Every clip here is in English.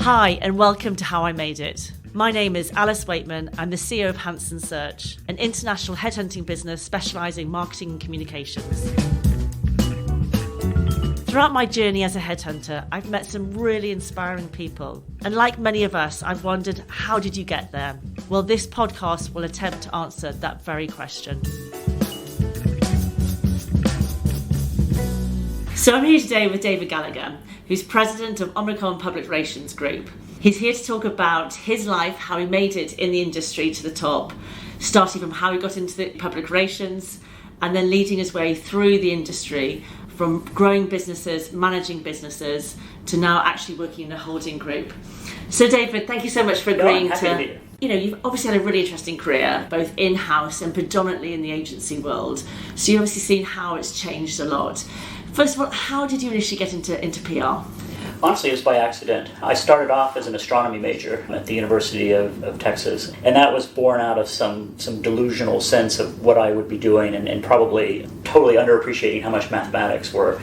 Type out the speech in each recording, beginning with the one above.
Hi, and welcome to How I Made It. My name is Alice Weightman. I'm the CEO of Hanson Search, an international headhunting business specialising in marketing and communications. Throughout my journey as a headhunter, I've met some really inspiring people. And like many of us, I've wondered, how did you get there? Well, this podcast will attempt to answer that very question. So I'm here today with David Gallagher, who's president of Omnicom Public Relations Group. He's here to talk about his life, how he made it in the industry to the top, starting from how he got into the public relations and then leading his way through the industry from growing businesses, managing businesses, to now actually working in a holding group. So David, thank you so much for agreeing to you've obviously had a really interesting career, both in-house and predominantly in the agency world. So you've obviously seen how it's changed a lot. First of all, how did you initially get into PR? Honestly, it was by accident. I started off as an astronomy major at the University of Texas, and that was born out of some delusional sense of what I would be doing and probably totally underappreciating how much mathematics were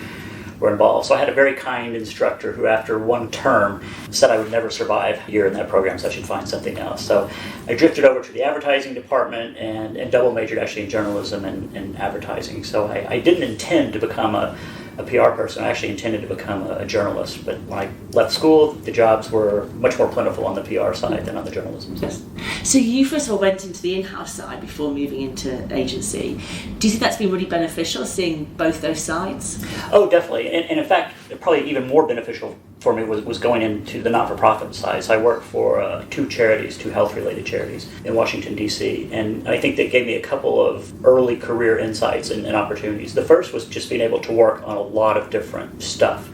involved. So I had a very kind instructor who, after one term, said I would never survive a year in that program, so I should find something else. So I drifted over to the advertising department and double majored actually in journalism and advertising. So I didn't intend to become a PR person. I actually intended to become a journalist, but when I left school, the jobs were much more plentiful on the PR side than on the journalism side. Yes. So you first of all went into the in-house side before moving into agency. Do you think that's been really beneficial, seeing both those sides? Oh, definitely. And in fact, probably even more beneficial for me was going into the not-for-profit side. So I worked for two health-related charities in Washington, D.C., and I think that gave me a couple of early career insights and opportunities. The first was just being able to work on a lot of different stuff.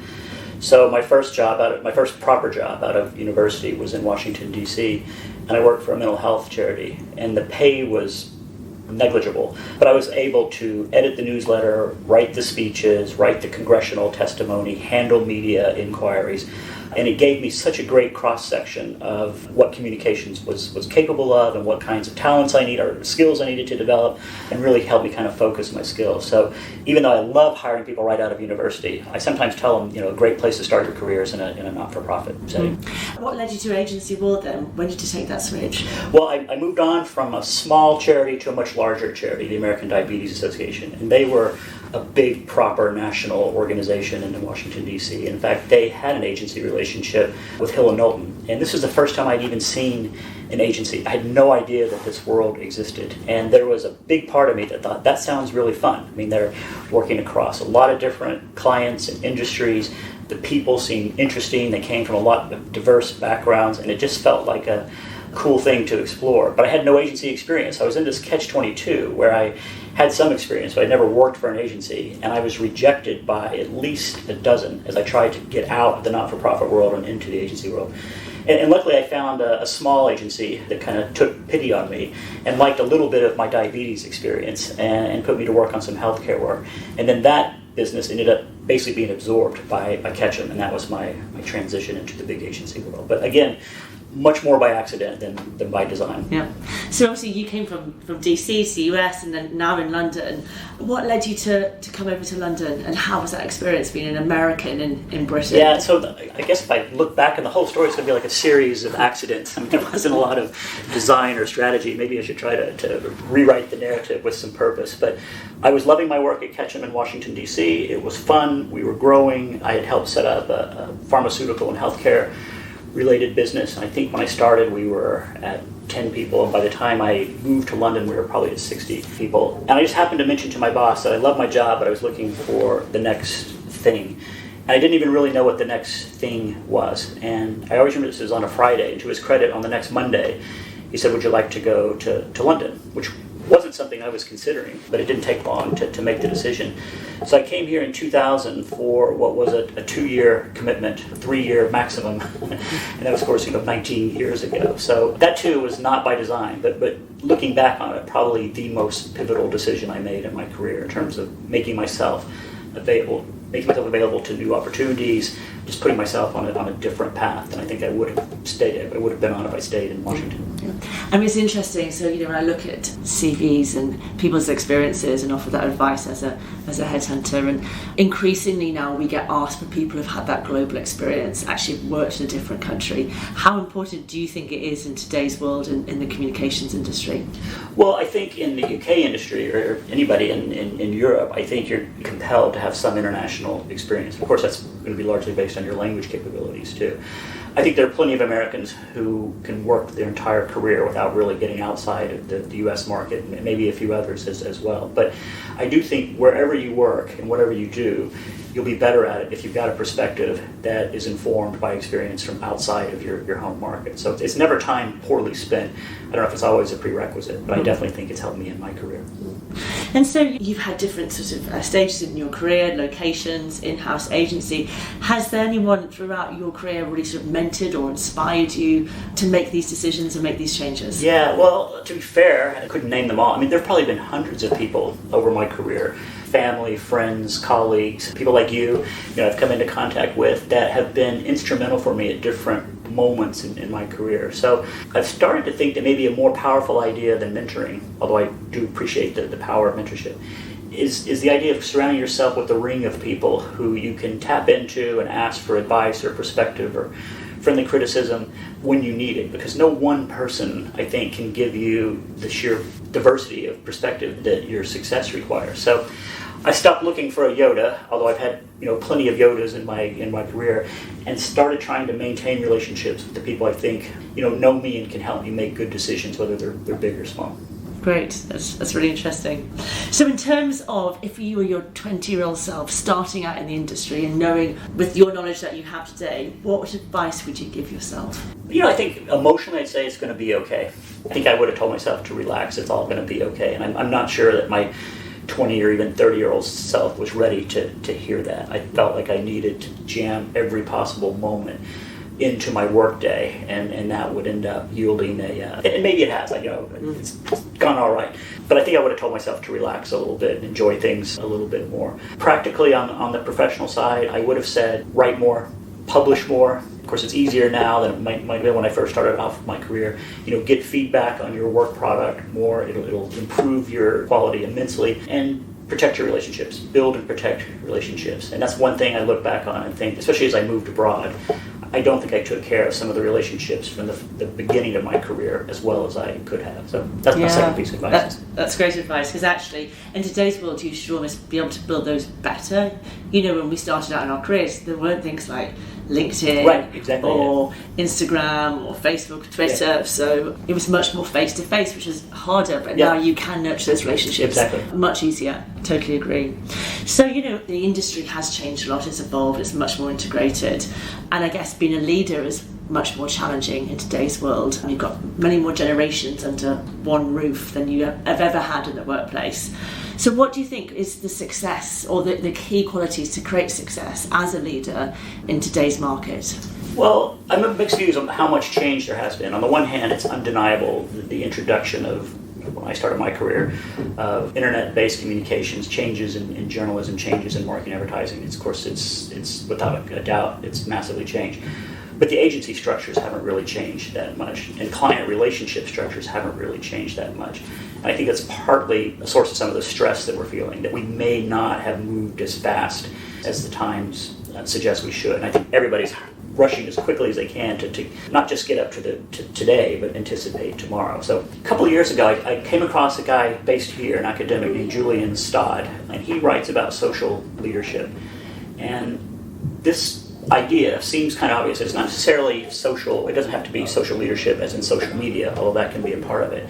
So my first proper job out of university was in Washington, D.C., and I worked for a mental health charity, and the pay was negligible, but I was able to edit the newsletter, write the speeches, write the congressional testimony, handle media inquiries, and it gave me such a great cross-section of what communications was capable of and what kinds of talents I need or skills I needed to develop, and really helped me kind of focus my skills. So even though I love hiring people right out of university, I sometimes tell them, a great place to start your career is in a not-for-profit setting. What led you to agency world then? When did you take that switch? Well, I moved on from a small charity to a much larger charity, the American Diabetes Association, and they were a big, proper national organization in Washington, D.C. In fact, they had an agency relationship with Hill & Knowlton, and this was the first time I'd even seen an agency. I had no idea that this world existed, and there was a big part of me that thought, that sounds really fun. I mean, they're working across a lot of different clients and industries. The people seemed interesting. They came from a lot of diverse backgrounds, and it just felt like a cool thing to explore. But I had no agency experience. I was in this catch-22 where I had some experience, but I never worked for an agency, and I was rejected by at least a dozen as I tried to get out of the not-for-profit world and into the agency world. And luckily I found a small agency that kind of took pity on me and liked a little bit of my diabetes experience and put me to work on some healthcare work. And then that business ended up basically being absorbed by Ketchum, and that was my transition into the big agency world. But again, much more by accident than by design. Yeah. So obviously you came from DC to the US and then now in London. What led you to come over to London, and how was that experience being an American in Britain? Yeah, so I guess if I look back and the whole story, it's going to be like a series of accidents. I mean, there wasn't a lot of design or strategy. Maybe I should try to rewrite the narrative with some purpose. But I was loving my work at Ketchum in Washington, D.C. It was fun. We were growing. I had helped set up a pharmaceutical and healthcare related business. And I think when I started, we were at 10 people, and by the time I moved to London, we were probably at 60 people. And I just happened to mention to my boss that I love my job, but I was looking for the next thing. And I didn't even really know what the next thing was. And I always remember this was on a Friday, and to his credit, on the next Monday, he said, "Would you like to go to London?" Which wasn't something I was considering, but it didn't take long to make the decision. So I came here in 2000 for what was a 2-year commitment, a 3-year maximum, and that was, of course, 19 years ago. So that too was not by design, but looking back on it, probably the most pivotal decision I made in my career in terms of making myself available to new opportunities, just putting myself on a different path than I think I would have stayed. I would have been on if I stayed in Washington. Yeah. I mean, it's interesting. So, when I look at CVs and people's experiences and offer that advice as a headhunter, and increasingly now we get asked for people who've had that global experience, actually worked in a different country. How important do you think it is in today's world in the communications industry? Well, I think in the UK industry, or anybody in Europe, I think you're compelled to have some international experience. Of course, that's going to be largely based on your language capabilities too. I think there are plenty of Americans who can work their entire career without really getting outside of the U.S. market, and maybe a few others as well. But I do think wherever you work and whatever you do, you'll be better at it if you've got a perspective that is informed by experience from outside of your home market. So it's never time poorly spent. I don't know if it's always a prerequisite, but I definitely think it's helped me in my career. And so you've had different sort of stages in your career, locations, in-house agency. Has there anyone throughout your career really sort of mentored or inspired you to make these decisions and make these changes? Yeah, well, to be fair, I couldn't name them all. I mean, there have probably been hundreds of people over my career, family, friends, colleagues, people like you, I've come into contact with that have been instrumental for me at different moments in my career. So I've started to think that maybe a more powerful idea than mentoring, although I do appreciate the power of mentorship, is the idea of surrounding yourself with a ring of people who you can tap into and ask for advice or perspective or friendly criticism when you need it, because no one person, I think, can give you the sheer diversity of perspective that your success requires. So I stopped looking for a Yoda, although I've had plenty of Yodas in my career, and started trying to maintain relationships with the people I think know me and can help me make good decisions, whether they're big or small. Great, that's really interesting. So in terms of if you were your 20-year-old self starting out in the industry and knowing with your knowledge that you have today, what advice would you give yourself? I think emotionally I'd say it's going to be okay. I think I would have told myself to relax, it's all going to be okay. And I'm not sure that my 20 or even 30-year-old self was ready to hear that. I felt like I needed to jam every possible moment into my workday, and that would end up yielding and maybe it has, it's gone all right. But I think I would have told myself to relax a little bit and enjoy things a little bit more. Practically on the professional side, I would have said write more, publish more. Of course, it's easier now than it might have been when I first started off my career. Get feedback on your work product more. It'll improve your quality immensely. And protect your relationships. Build and protect relationships. And that's one thing I look back on and think, especially as I moved abroad, I don't think I took care of some of the relationships from the beginning of my career as well as I could have. So that's my second piece of advice. That's great advice, because actually in today's world you should almost be able to build those better. When we started out in our careers, there weren't things like LinkedIn, right, exactly, or Instagram or Facebook, Twitter, yeah. So it was much more face-to-face, which is harder, but now you can nurture those relationships much easier. Totally agree. So the industry has changed a lot, it's evolved, it's much more integrated, and I guess being a leader is much more challenging in today's world. You've got many more generations under one roof than you have ever had in the workplace. So what do you think is the success or the key qualities to create success as a leader in today's market? Well, I'm of mixed views on how much change there has been. On the one hand, it's undeniable the introduction of, when I started my career, of internet-based communications, changes in journalism, changes in marketing advertising. Of course, it's without a doubt, it's massively changed. But the agency structures haven't really changed that much, and client relationship structures haven't really changed that much. And I think that's partly a source of some of the stress that we're feeling, that we may not have moved as fast as the times suggest we should. And I think everybody's rushing as quickly as they can to not just get up to today, but anticipate tomorrow. So a couple of years ago, I came across a guy based here, an academic named Julian Stodd, and he writes about social leadership. And this idea seems kind of obvious. It's not necessarily social, it doesn't have to be social leadership as in social media, although that can be a part of it.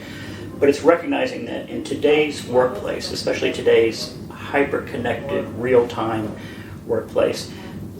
But it's recognizing that in today's workplace, especially today's hyper-connected, real-time workplace,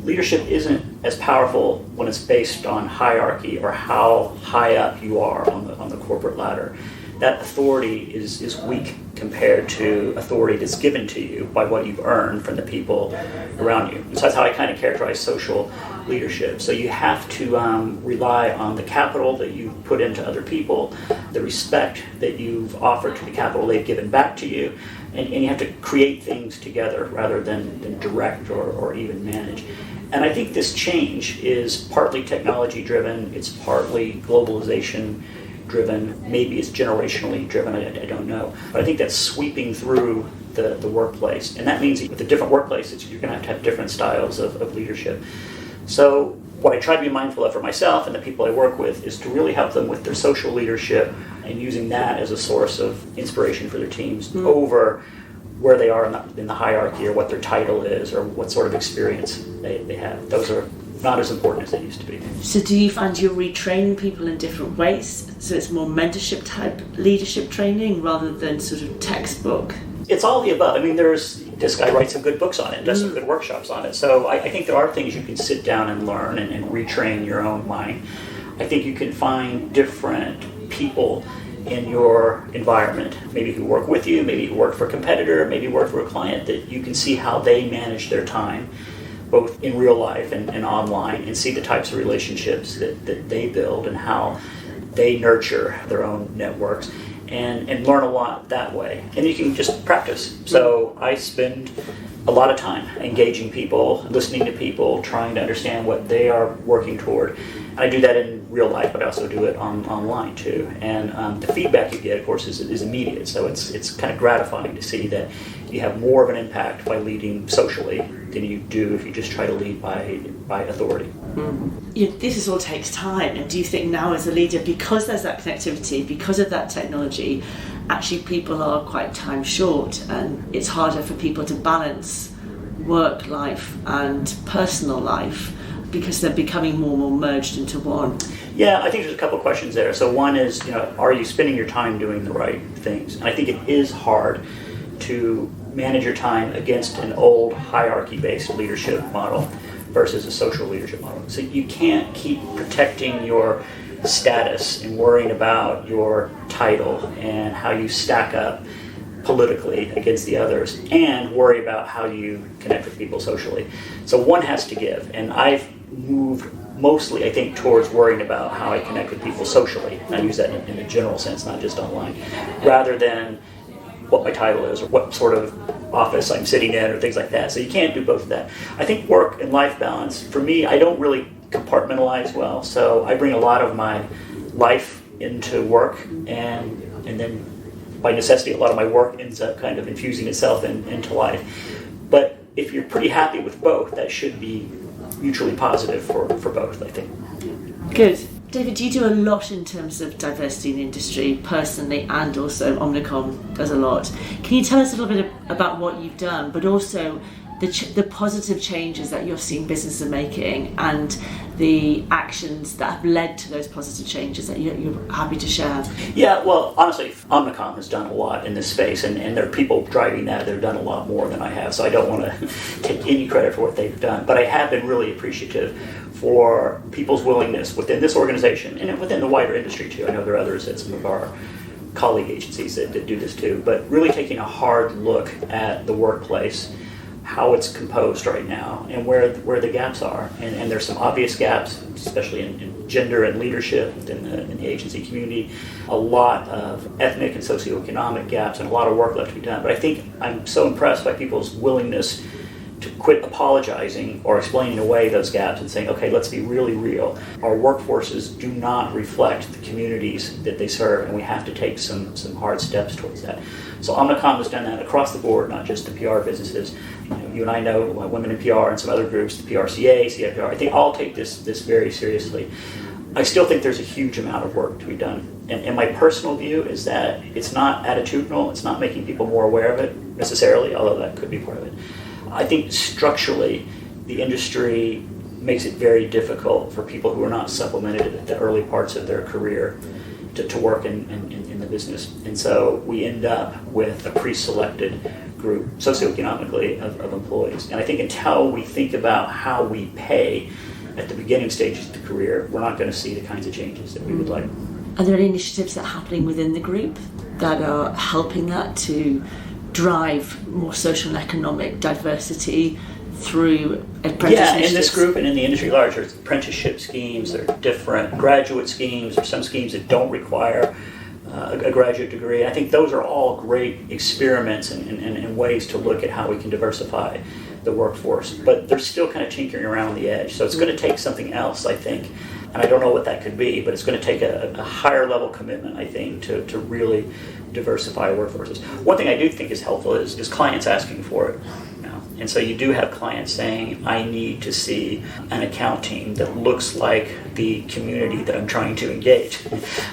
leadership isn't as powerful when it's based on hierarchy or how high up you are on the corporate ladder. That authority is weak compared to authority that's given to you by what you've earned from the people around you. And so that's how I kind of characterize social leadership. So you have to rely on the capital that you've put into other people, the respect that you've offered to the capital they've given back to you, And you have to create things together rather than direct or even manage. And I think this change is partly technology driven, it's partly globalization driven, maybe it's generationally driven, I don't know. But I think that's sweeping through the workplace. And that means with the different workplaces, you're going to have different styles of leadership. So what I try to be mindful of for myself and the people I work with is to really help them with their social leadership and using that as a source of inspiration for their teams over where they are in the hierarchy or what their title is or what sort of experience they have. Those are not as important as they used to be. So do you find you're retraining people in different ways? So it's more mentorship type leadership training rather than sort of textbook? It's all the above. I mean, this guy writes some good books on it, does some good workshops on it. So I think there are things you can sit down and learn and retrain your own mind. I think you can find different people in your environment, maybe who work with you, maybe who work for a competitor, maybe work for a client, that you can see how they manage their time, both in real life and online, and see the types of relationships that they build and how they nurture their own networks. And learn a lot that way. And you can just practice. So I spend a lot of time engaging people, listening to people, trying to understand what they are working toward. I do that in real life, but I also do it online too. And the feedback you get, of course, is immediate. So it's kind of gratifying to see that you have more of an impact by leading socially than you do if you just try to lead by authority. This all takes time, and do you think now as a leader, because there's that connectivity, because of that technology, actually people are quite time short and it's harder for people to balance work life and personal life because they're becoming more and more merged into one? Yeah, I think there's a couple of questions there. So one is, are you spending your time doing the right things? And I think it is hard to manage your time against an old hierarchy-based leadership model versus a social leadership model. So you can't keep protecting your status and worrying about your title and how you stack up politically against the others and worry about how you connect with people socially. So one has to give, and I've moved mostly, I think, towards worrying about how I connect with people socially. And I use that in a general sense, not just online, rather than what my title is or what sort of office I'm sitting in or things like that. So you can't do both of that. I think work and life balance, for me, I don't really compartmentalize well. So I bring a lot of my life into work, and then by necessity, a lot of my work ends up kind of infusing itself into life. But if you're pretty happy with both, that should be mutually positive for both, I think. Good. David, you do a lot in terms of diversity in the industry, personally, and also Omnicom does a lot. Can you tell us a little bit about what you've done, but also the positive changes that you're seeing businesses are making and the actions that have led to those positive changes that you're happy to share? Yeah, well, honestly, Omnicom has done a lot in this space, and there are people driving that have done a lot more than I have, so I don't want to take any credit for what they've done. But I have been really appreciative for people's willingness within this organization and within the wider industry too. I know there are others at some of our colleague agencies that do this too, but really taking a hard look at the workplace, how it's composed right now, and where the gaps are. And there's some obvious gaps, especially in gender and leadership in the agency community, a lot of ethnic and socioeconomic gaps, and a lot of work left to be done. But I think I'm so impressed by people's willingness to quit apologizing or explaining away those gaps and saying, okay, let's be really real. Our workforces do not reflect the communities that they serve, and we have to take some hard steps towards that. So Omnicom has done that across the board, not just the PR businesses. You and I know Women in PR and some other groups, the PRCA, CIPR, I think all take this very seriously. I still think there's a huge amount of work to be done. And my personal view is that it's not attitudinal, it's not making people more aware of it necessarily, although that could be part of it. I think structurally, the industry makes it very difficult for people who are not supplemented at the early parts of their career to work in the business. And so we end up with a pre-selected group, socioeconomically, of employees. And I think until we think about how we pay at the beginning stages of the career, we're not going to see the kinds of changes that we would like. Are there any initiatives that are happening within the group that are helping that to drive more social and economic diversity through apprenticeship? Yeah, in this group and in the industry at large, there's apprenticeship schemes, there are different graduate schemes, there's some schemes that don't require a graduate degree. I think those are all great experiments and ways to look at how we can diversify the workforce. But they're still kind of tinkering around the edge. So it's going to take something else, I think. And I don't know what that could be, but it's going to take a higher level commitment, I think, to really diversify workforces. One thing I do think is helpful is clients asking for it. And so you do have clients saying, I need to see an account team that looks like the community that I'm trying to engage.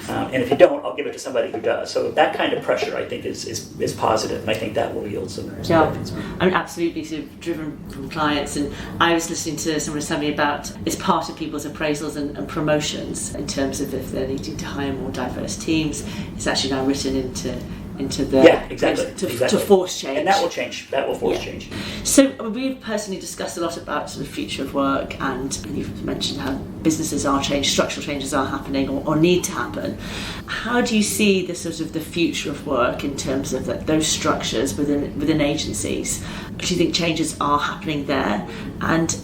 And if you don't, I'll give it to somebody who does. So that kind of pressure, I think, is positive. And I think that will yield some benefits. I mean, absolutely sort of driven from clients. And I was listening to someone tell me about, it's part of people's appraisals and promotions in terms of if they're needing to hire more diverse teams. It's actually now written into the to force change, and that will change. That will force change. So we've personally discussed a lot about sort of future of work, and you've mentioned how businesses are changed, structural changes are happening or need to happen. How do you see the sort of the future of work in terms of those structures within agencies? Do you think changes are happening there, and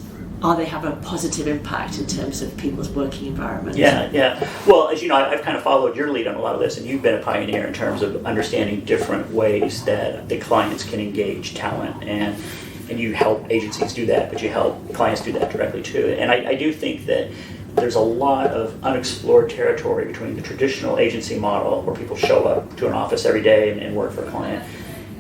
are they have a positive impact in terms of people's working environment? Yeah. Well, as you know, I've kind of followed your lead on a lot of this, and you've been a pioneer in terms of understanding different ways that the clients can engage talent, and you help agencies do that, but you help clients do that directly too. And I do think that there's a lot of unexplored territory between the traditional agency model, where people show up to an office every day and work for a client,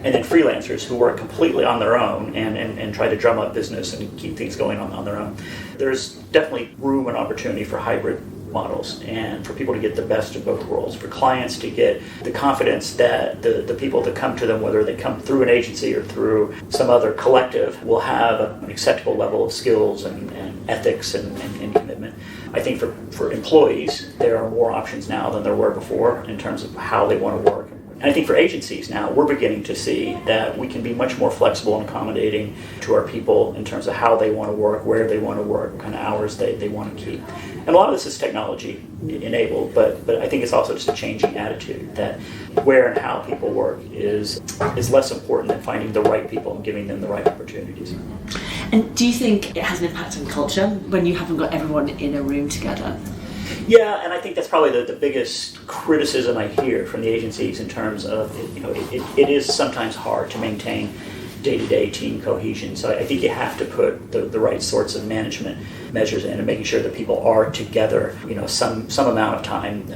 and then freelancers who work completely on their own and try to drum up business and keep things going on their own. There's definitely room and opportunity for hybrid models, and for people to get the best of both worlds, for clients to get the confidence that the people that come to them, whether they come through an agency or through some other collective, will have an acceptable level of skills and ethics and commitment. I think for employees, there are more options now than there were before in terms of how they want to work. And I think for agencies now, we're beginning to see that we can be much more flexible and accommodating to our people in terms of how they want to work, where they want to work, what kind of hours they want to keep. And a lot of this is technology enabled, but I think it's also just a changing attitude that where and how people work is less important than finding the right people and giving them the right opportunities. And do you think it has an impact on culture when you haven't got everyone in a room together? Yeah, and I think that's probably the biggest criticism I hear from the agencies in terms of, it is sometimes hard to maintain day-to-day team cohesion. So I think you have to put the right sorts of management measures in and making sure that people are together, some amount of time,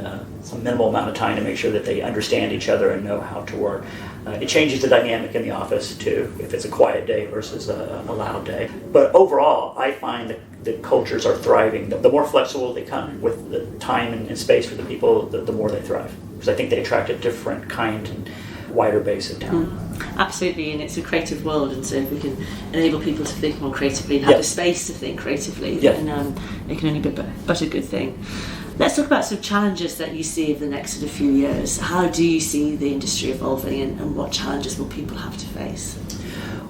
some minimal amount of time to make sure that they understand each other and know how to work. It changes the dynamic in the office too, if it's a quiet day versus a loud day. But overall, I find that the cultures are thriving. The more flexible they come with the time and space for the people, the more they thrive. Because I think they attract a different kind and wider base of talent. Absolutely, and it's a creative world, and so if we can enable people to think more creatively and have a space to think creatively, then it can only be but a good thing. Let's talk about some challenges that you see over the next sort of few years. How do you see the industry evolving, and what challenges will people have to face?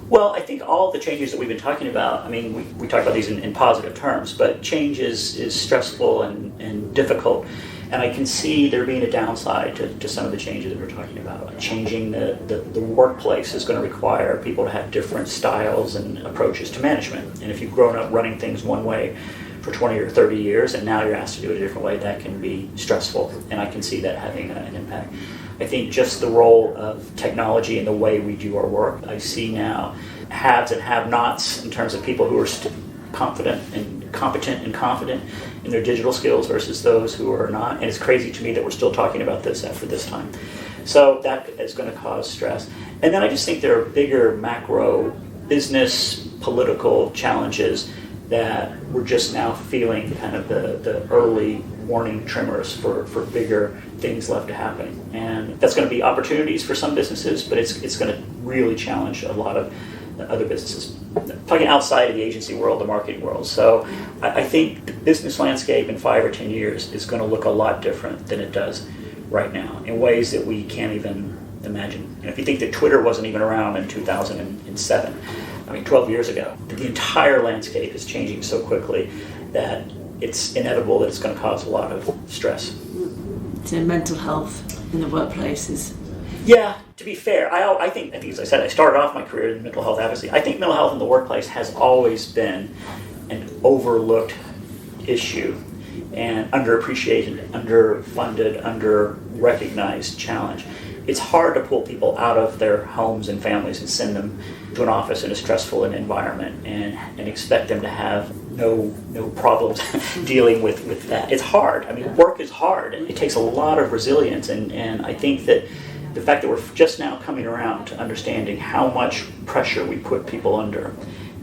Well, I think all the changes that we've been talking about, I mean, we talk about these in positive terms, but change is stressful and difficult. And I can see there being a downside to some of the changes that we're talking about. Changing the workplace is going to require people to have different styles and approaches to management. And if you've grown up running things one way for 20 or 30 years and now you're asked to do it a different way, that can be stressful. And I can see that having an impact. I think just the role of technology and the way we do our work, I see now haves and have-nots in terms of people who are confident and competent and confident in their digital skills versus those who are not. And it's crazy to me that we're still talking about this after this time. So that is going to cause stress. And then I just think there are bigger macro business, political challenges that we're just now feeling kind of the early warning tremors for bigger things left to happen. And that's going to be opportunities for some businesses, but it's going to really challenge a lot of other businesses. Talking outside of the agency world, the marketing world. So I think the business landscape in 5 or 10 years is going to look a lot different than it does right now in ways that we can't even imagine. If you think that Twitter wasn't even around in 2007, 12 years ago, the entire landscape is changing so quickly that it's inevitable that it's going to cause a lot of stress. So mental health in the workplace is... Yeah, to be fair, I think as I said, I started off my career in mental health advocacy. I think mental health in the workplace has always been an overlooked issue and underappreciated, underfunded, recognized challenge. It's hard to pull people out of their homes and families and send them to an office in a stressful environment and expect them to have no problems dealing with that. It's hard. I mean, work is hard, and it takes a lot of resilience, and I think that the fact that we're just now coming around to understanding how much pressure we put people under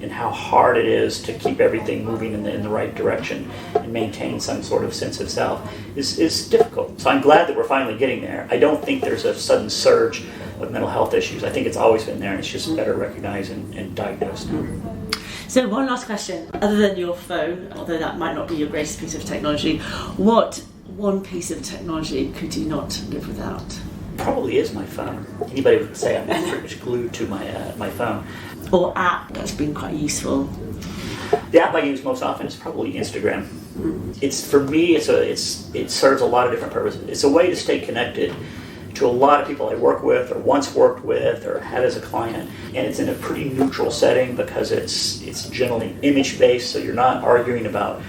and how hard it is to keep everything moving in the right direction and maintain some sort of sense of self is difficult. So I'm glad that we're finally getting there. I don't think there's a sudden surge of mental health issues. I think it's always been there, and it's just better recognized and diagnosed now. So one last question. Other than your phone, although that might not be your greatest piece of technology, what one piece of technology could you not live without? Probably is my phone. Anybody would say I'm pretty much glued to my phone. Or app that's been quite useful? The app I use most often is probably Instagram. It's, for me, it serves a lot of different purposes. It's a way to stay connected to a lot of people I work with or once worked with or had as a client, and it's in a pretty neutral setting because it's generally image-based, so you're not arguing about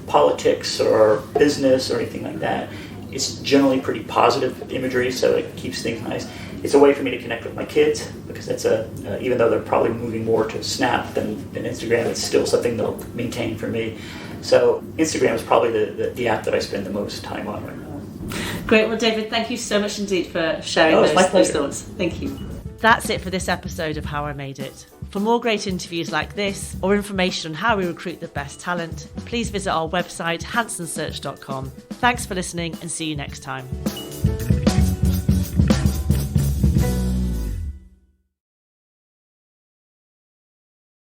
politics or business or anything like that. It's generally pretty positive imagery, so it keeps things nice. It's a way for me to connect with my kids because that's even though they're probably moving more to Snap than Instagram, it's still something they'll maintain for me. So Instagram is probably the app that I spend the most time on right now. Great. Well, David, thank you so much indeed for sharing those thoughts. Thank you. That's it for this episode of How I Made It. For more great interviews like this or information on how we recruit the best talent, please visit our website hansonsearch.com. Thanks for listening and see you next time.